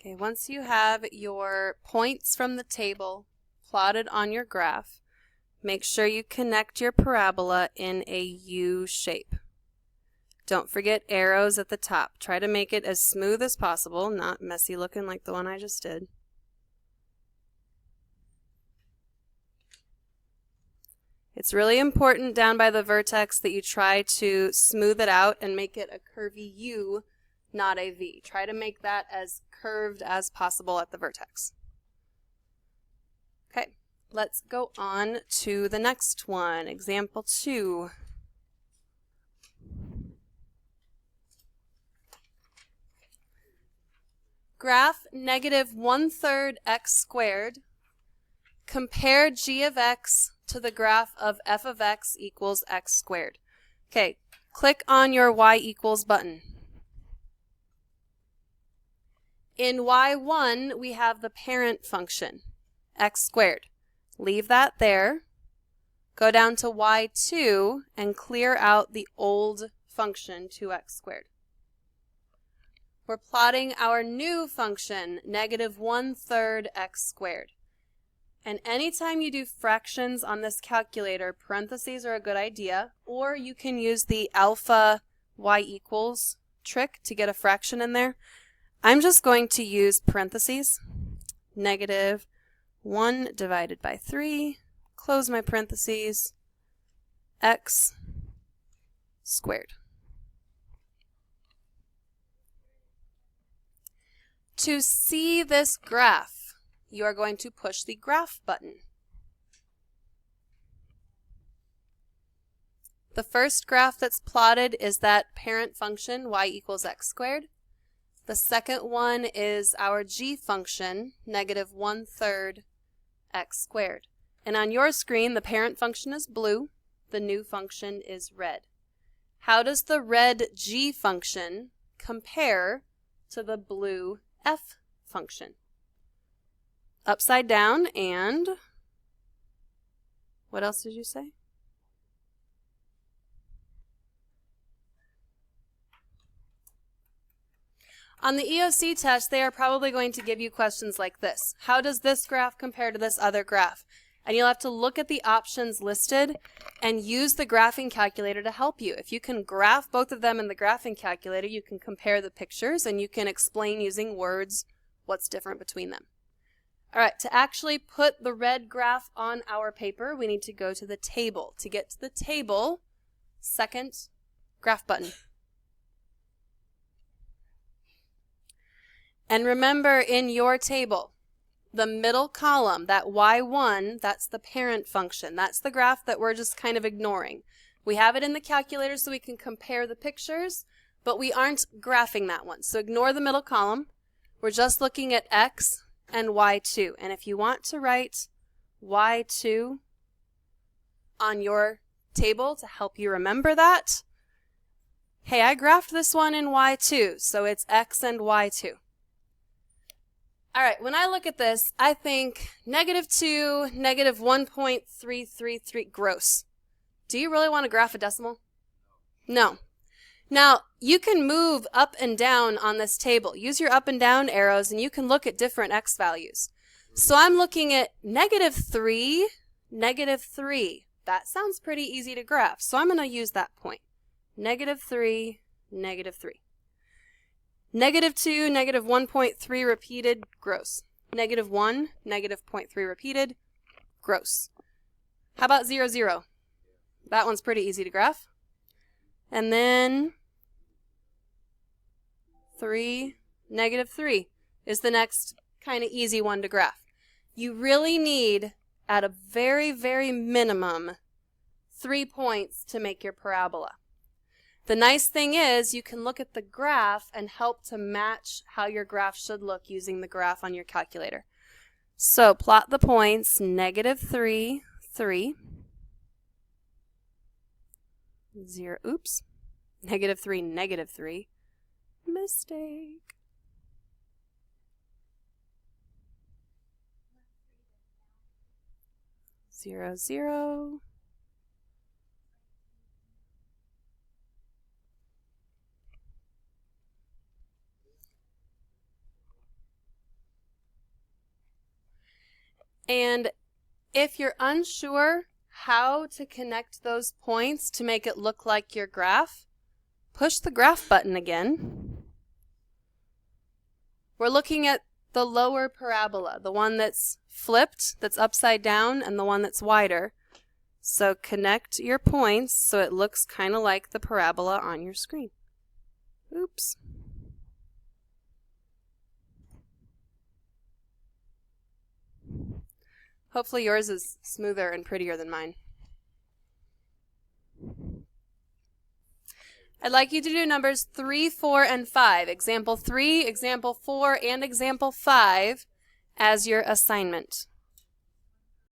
Okay, once you have your points from the table plotted on your graph, make sure you connect your parabola in a U shape. Don't forget arrows at the top. Try to make it as smooth as possible, not messy looking like the one I just did. It's really important down by the vertex that you try to smooth it out and make it a curvy U, not a V. Try to make that as curved as possible at the vertex. Okay, let's go on to the next one, example 2. Graph -1/3 x squared. Compare g of x to the graph of f of x equals x squared. Okay, click on your y equals button. In y1, we have the parent function, x squared. Leave that there. Go down to y2 and clear out the old function, 2x squared. We're plotting our new function, -1/3 x squared. And anytime you do fractions on this calculator, parentheses are a good idea, or you can use the alpha y equals trick to get a fraction in there. I'm just going to use parentheses, -1 divided by 3, close my parentheses, x squared. To see this graph, you are going to push the graph button. The first graph that's plotted is that parent function, y equals x squared. The second one is our g function, -1/3 x squared. And on your screen, the parent function is blue, the new function is red. How does the red g function compare to the blue f function? Upside down, and what else did you say? On the EOC test, they are probably going to give you questions like this. How does this graph compare to this other graph? And you'll have to look at the options listed and use the graphing calculator to help you. If you can graph both of them in the graphing calculator, you can compare the pictures and you can explain using words what's different between them. All right, to actually put the red graph on our paper, we need to go to the table. To get to the table, second graph button. And remember, in your table, the middle column, that y1, that's the parent function. That's the graph that we're just kind of ignoring. We have it in the calculator so we can compare the pictures, but we aren't graphing that one. So ignore the middle column. We're just looking at x and y2. And if you want to write y2 on your table to help you remember that, hey, I graphed this one in y2, so it's x and y2. All right, when I look at this, I think -2, -1.333, gross. Do you really want to graph a decimal? No. Now, you can move up and down on this table. Use your up and down arrows, and you can look at different x values. So I'm looking at -3, -3. That sounds pretty easy to graph, so I'm going to use that point. -3, -3. -2, -1.3 repeated, gross. -1, -0.3 repeated, gross. How about 0, 0? That one's pretty easy to graph. And then 3, -3 is the next kind of easy one to graph. You really need, at a very, very minimum, 3 points to make your parabola. The nice thing is you can look at the graph and help to match how your graph should look using the graph on your calculator. So plot the points, -3, 3, 0, oops, -3, -3, mistake. Zero, 0. And if you're unsure how to connect those points to make it look like your graph, push the graph button again. We're looking at the lower parabola, the one that's flipped, that's upside down, and the one that's wider. So connect your points so it looks kind of like the parabola on your screen. Oops. Hopefully yours is smoother and prettier than mine. I'd like you to do numbers 3, 4, and 5. Example 3, example 4, and example 5 as your assignment.